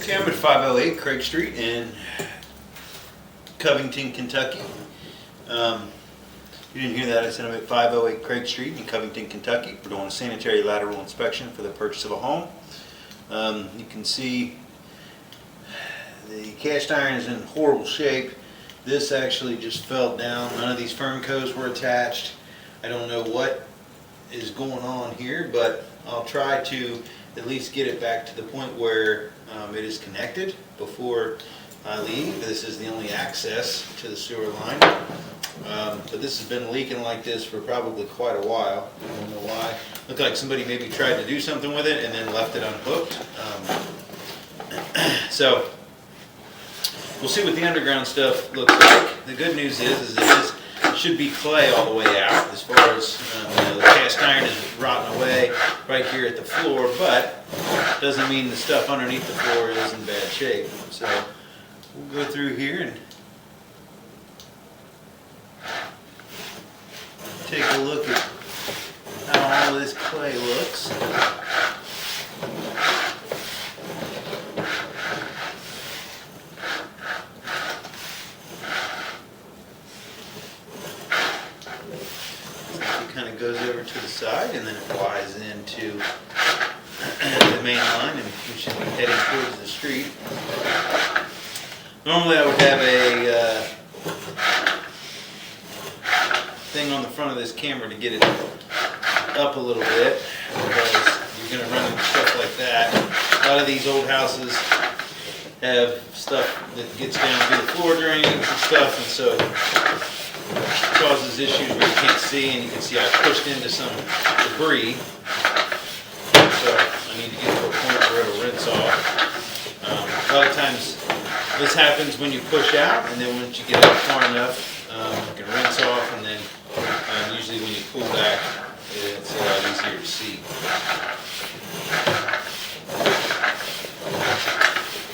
Okay, I'm at 508 Craig Street in Covington, Kentucky. You didn't hear that. I said I'm at 508 Craig Street in Covington, Kentucky. We're doing a sanitary lateral inspection for the purchase of a home. You can see the cast iron is in horrible shape. This actually just fell down. None of these furnicos were attached. I don't know what is going on here, but I'll try to at least get it back to the point where it is connected before I leave. This is the only access to the sewer line. But this has been leaking like this for probably quite a while. I don't know why. Looked like somebody maybe tried to do something with it and then left it unhooked. So we'll see what the underground stuff looks like. The good news is it should be clay all the way out, as far as the cast iron is rotting away right here at the floor, but doesn't mean the stuff underneath the floor is in bad shape. So we'll go through here and take a look at how all this clay looks. Kind of goes over to the side and then it flies into the main line, and we should be heading towards the street. Normally I would have a thing on the front of this camera to get it up a little bit, because you're going to run into stuff like that. A lot of these old houses have stuff that gets down through the floor drains and stuff, and so causes issues where you can't see, and you can see I pushed into some debris. So I need to get to a point where it'll rinse off. A lot of times this happens when you push out, and then once you get up far enough, you can rinse off, and then usually when you pull back, it's a lot easier to see.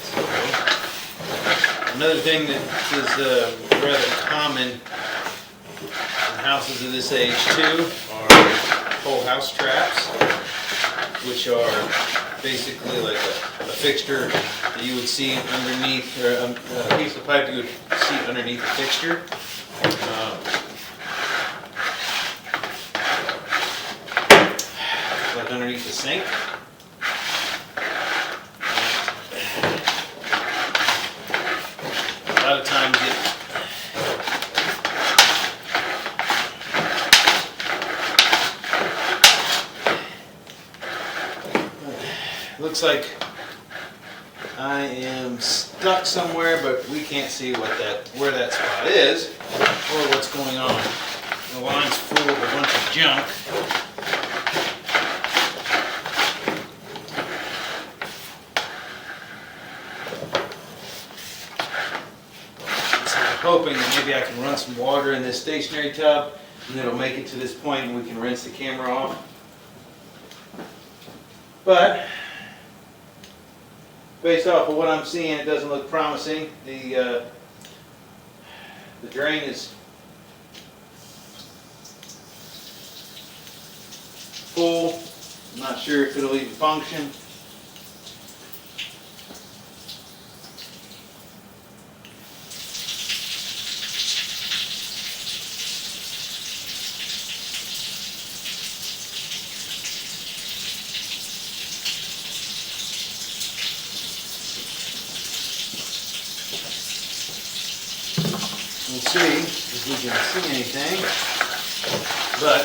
So, another thing that is rather common houses of this age too are whole house traps, which are basically like a fixture that you would see underneath, or a piece of pipe you would see underneath the fixture. Like underneath the sink. A lot of times looks like I am stuck somewhere, but we can't see where that spot is or what's going on. The line's full of a bunch of junk. So I'm hoping that maybe I can run some water in this stationary tub, and it'll make it to this point and we can rinse the camera off. But based off of what I'm seeing, it doesn't look promising. The drain is full. I'm not sure if it'll even function. We'll see if we can see anything, but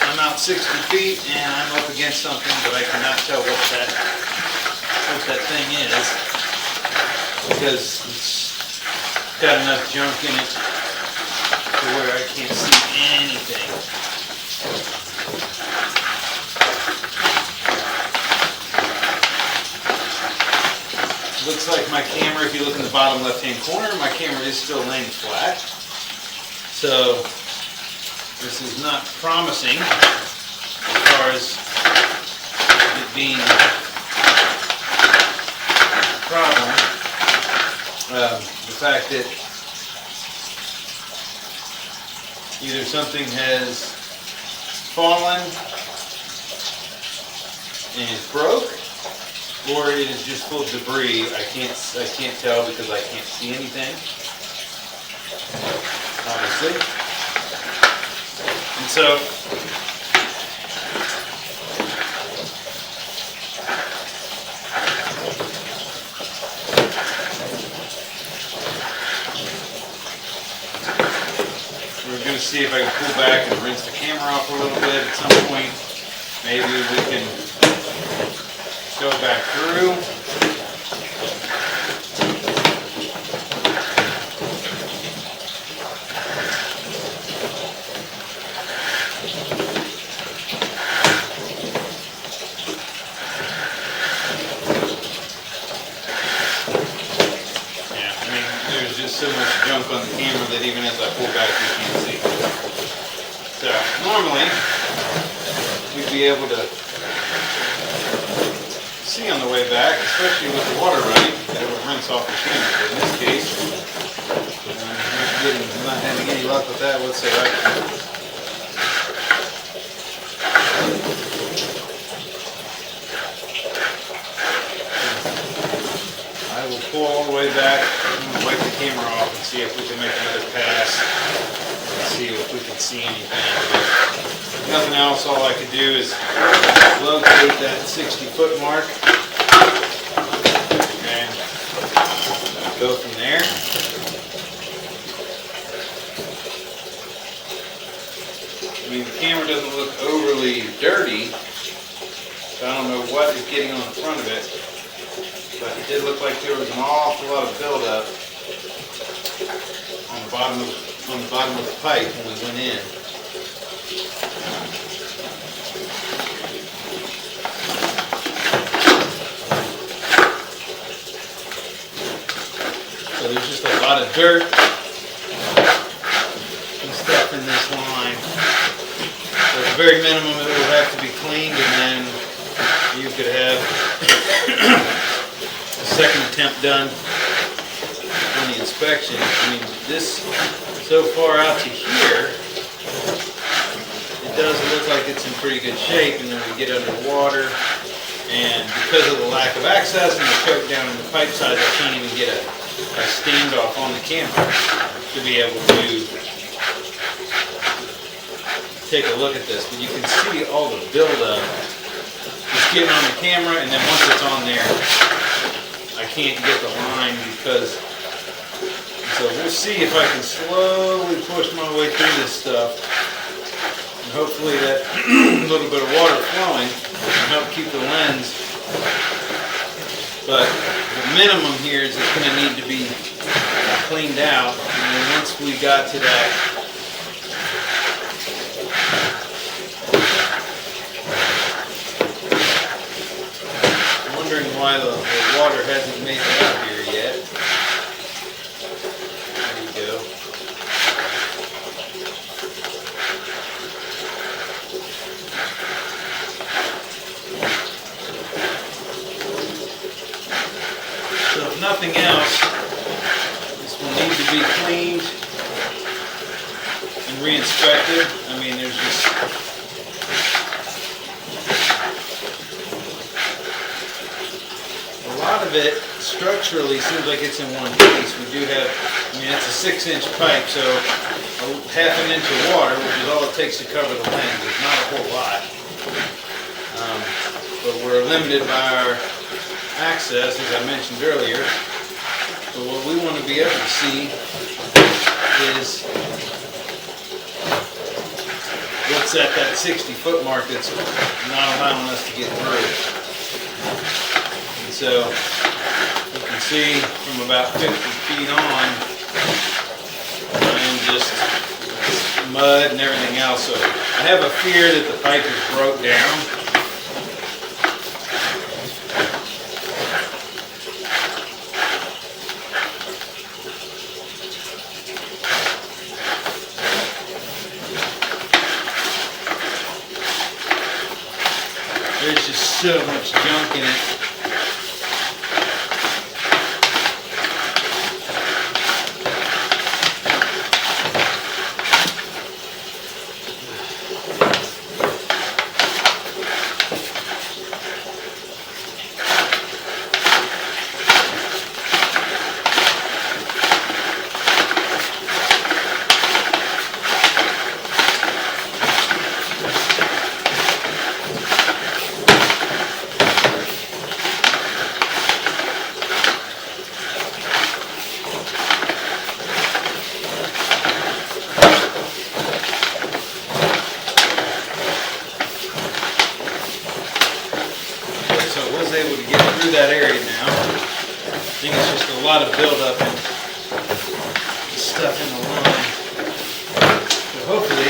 I'm out 60 feet and I'm up against something, but I cannot tell what that thing is, because it's got enough junk in it to where I can't see anything. Looks like my camera, if you look in the bottom left-hand corner, my camera is still laying flat. So this is not promising as far as it being a problem. The fact that either something has fallen and is broke, or it is just full of debris. I can't tell because I can't see anything, obviously. And so we're going to see if I can pull back and rinse the camera off a little bit at some point. Maybe we can go back through. Yeah, I mean, there's just so much junk on the camera that even as I pull back, you can't see. So, normally, we'd be able to see on the way back, especially with the water running, that it would rinse off the camera. But in this case, I'm not having any luck with that whatsoever. I will pull all the way back, wipe the camera off and see if we can make another pass and see if we can see anything. But nothing else, all I could do is locate that 60-foot mark and go from there. I mean, the camera doesn't look overly dirty, so I don't know what is getting on the front of it, but it did look like there was an awful lot of buildup on the bottom of the pipe when we went in. So there's just a lot of dirt and stuff in this line. So at the very minimum it will have to be cleaned, and then you could have a second attempt done on the inspection. I mean, this so far out to here, it does look like it's in pretty good shape, and then we get underwater, and because of the lack of access and the choke down in the pipe size, I can't even get a standoff on the camera to be able to take a look at this. But you can see all the buildup just getting on the camera, and then once it's on there, I can't get the line because. So we'll see if I can slowly push my way through this stuff, and hopefully that little bit of water flowing can help keep the lens. But the minimum here is it's going to need to be cleaned out, and then once we got to that I'm wondering why the water hasn't made it out here yet. There you go. So if nothing else, this will need to be cleaned and re-inspected. I mean, there's just a lot of it structurally seems like it's in one piece. We do have, I mean, it's a 6-inch pipe, so a half an inch of water, which is all it takes to cover the lens, is not a whole lot. But we're limited by our access, as I mentioned earlier. So what we want to be able to see is what's at that 60-foot mark that's not allowing us to get through. And so you can see from about 50 feet on, and just mud and everything else. So I have a fear that the pipe is broke down. There's just so much junk in it. through that area now. I think it's just a lot of buildup and stuff in the line. So hopefully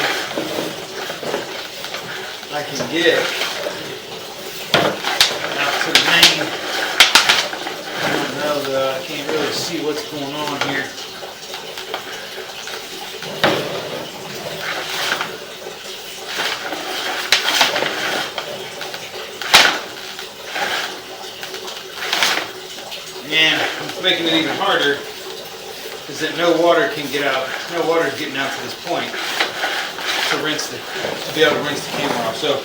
I can get out to the main. I don't know though, I can't really see what's going on here. And what's making it even harder is that no water can get out. No water is getting out to this point to be able to rinse the camera off. So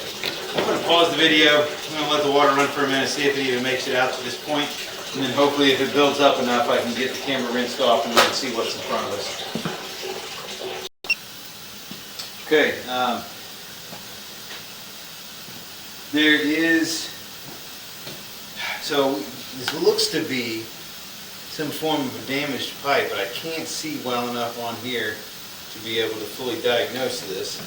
I'm going to pause the video. I'm going to let the water run for a minute, see if it even makes it out to this point, and then hopefully if it builds up enough, I can get the camera rinsed off and we can see what's in front of us. Okay. There is. So this looks to be some form of a damaged pipe, but I can't see well enough on here to be able to fully diagnose this.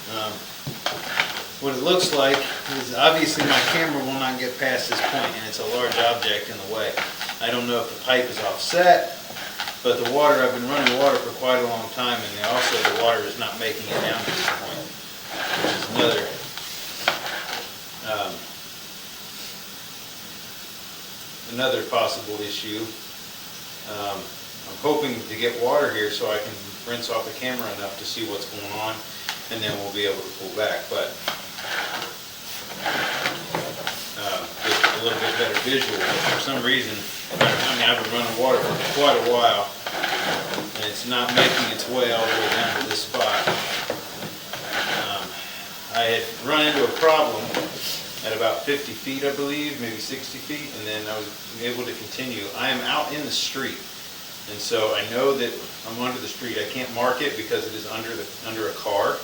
What it looks like is obviously my camera will not get past this point, and it's a large object in the way. I don't know if the pipe is offset, but the water, I've been running water for quite a long time, and also the water is not making it down to this point, which is another possible issue. I'm hoping to get water here so I can rinse off the camera enough to see what's going on, and then we'll be able to pull back. But get a little bit better visual. But for some reason, I've been running water for quite a while, and it's not making its way all the way down to this spot. I had run into a problem at about 50 feet, I believe, maybe 60 feet, and then I was able to continue. I am out in the street, and so I know that I'm under the street. I can't mark it because it is under a car,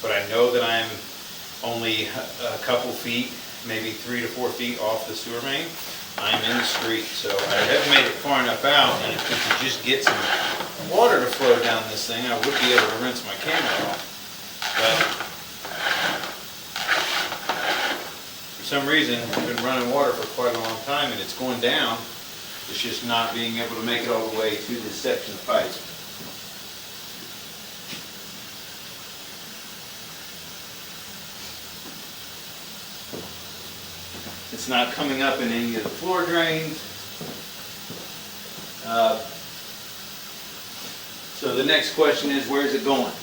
but I know that I'm only a couple feet, maybe 3 to 4 feet off the sewer main. I'm in the street, so I haven't made it far enough out, and if we could just get some water to flow down this thing, I would be able to rinse my camera off. But for some reason, I've been running water for quite a long time, and it's going down. It's just not being able to make it all the way to this section of pipe. It's not coming up in any of the floor drains. So the next question is, where's it going?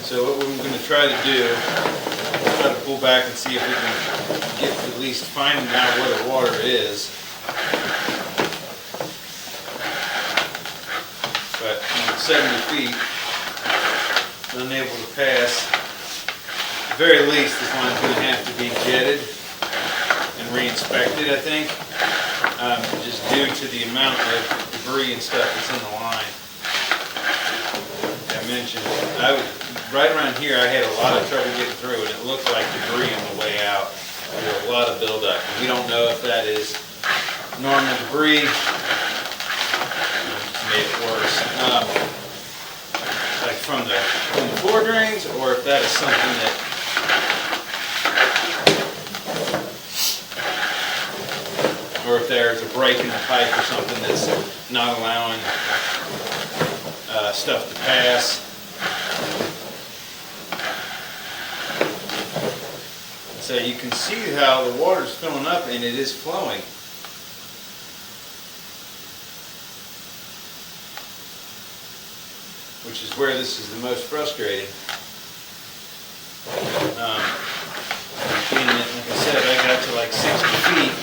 So what we're going to try to do is try to pull back and see if we can get to at least finding out where the water is. But 70 feet, unable to pass. At the very least, this line's going to have to be jetted and re-inspected, I think, just due to the amount of debris and stuff that's in the line. Like I mentioned, right around here, I had a lot of trouble getting through, and it looked like debris on the way out. There was a lot of buildup. We don't know if that is normal debris. It's made it worse. Like from the floor drains, or if that is something that or if there's a break in the pipe or something that's not allowing stuff to pass. So you can see how the water's filling up, and it is flowing. Which is where this is the most frustrating. Being that, like I said, I got to like 60 feet.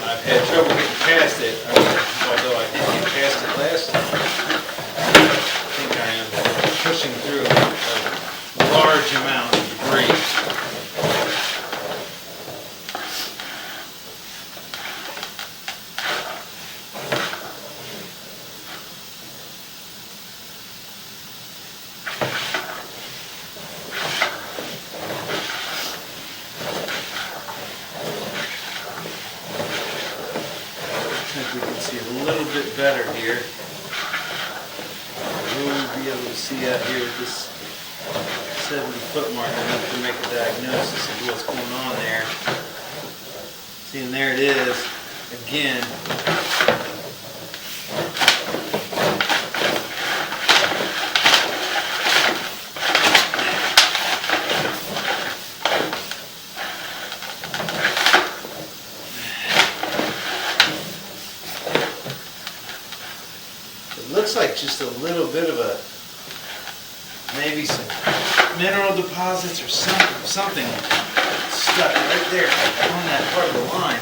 I've had trouble getting past it, although I did get past it last time. I think I am pushing through a large amount of debris. see out here at this 70-foot mark enough to make a diagnosis of what's going on there. See, and there it is again. It looks like just a little bit of a, maybe some mineral deposits or something stuck right there on that part of the line.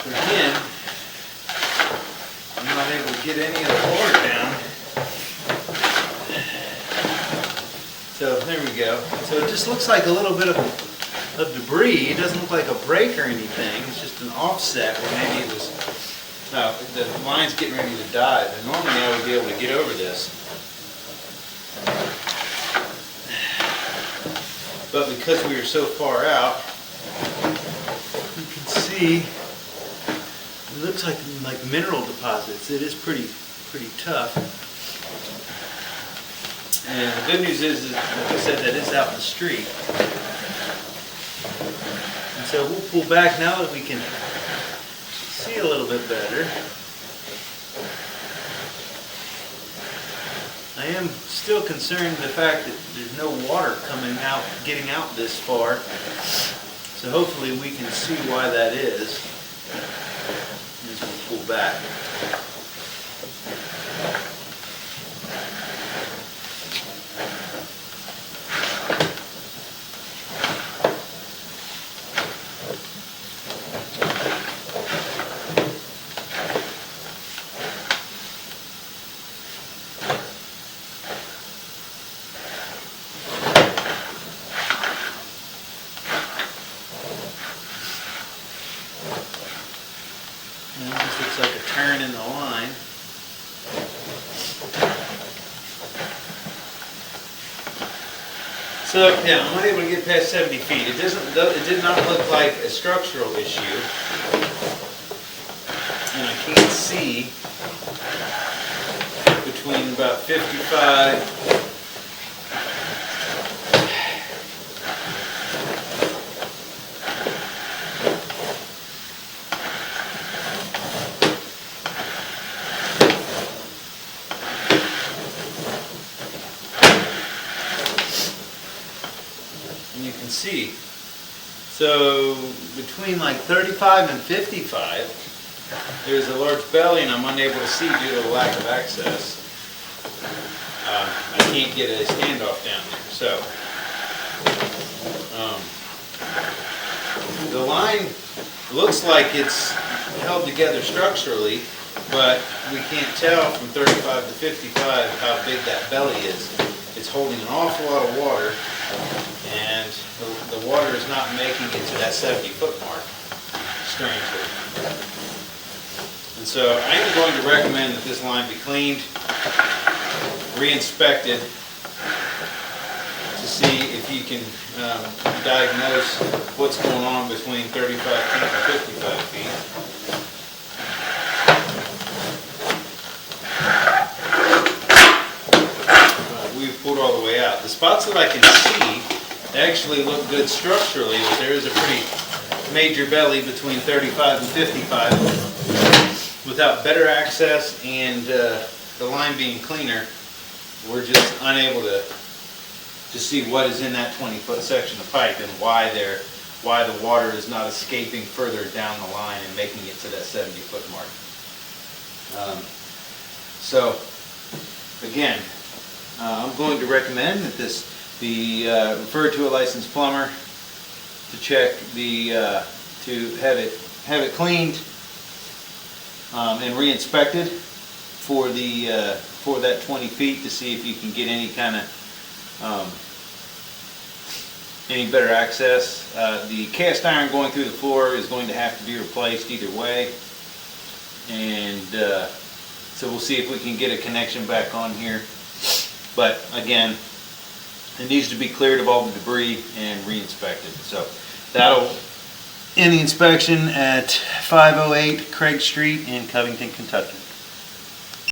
But again, I'm not able to get any of the water down. So there we go. So it just looks like a little bit of debris. It doesn't look like a break or anything. It's just an offset where maybe it was, the line's getting ready to die. And normally I would be able to get over this. But because we are so far out, you can see it looks like mineral deposits. It is pretty tough. And the good news is, like I said, that is out in the street. And so we'll pull back now that we can see a little bit better. I am still concerned with the fact that there's no water coming out, getting out this far. So hopefully we can see why that is as we pull back. This looks like a turn in the line. So yeah, I'm not able to get past 70 feet. It did not look like a structural issue, and I can't see between about 55. And you can see, so between like 35 and 55, there's a large belly and I'm unable to see due to the lack of access. I can't get a standoff down there. So, the line looks like it's held together structurally, but we can't tell from 35 to 55 how big that belly is. It's holding an awful lot of water, and the water is not making it to that 70-foot mark, strangely. And so I am going to recommend that this line be cleaned, re-inspected, to see if you can diagnose what's going on between 35 feet and 55 feet. We've pulled all the way out. The spots that I can see actually look good structurally, but there is a pretty major belly between 35 and 55. Without better access and the line being cleaner, we're just unable to see what is in that 20-foot section of pipe and why the water is not escaping further down the line and making it to that 70-foot mark. So again, I'm going to recommend that this be referred to a licensed plumber to check to have it cleaned and re-inspected for that 20 feet to see if you can get any kind of any better access. The cast iron going through the floor is going to have to be replaced either way, and so we'll see if we can get a connection back on here. But again, it needs to be cleared of all the debris and re-inspected. So that'll end the inspection at 508 Craig Street in Covington, Kentucky.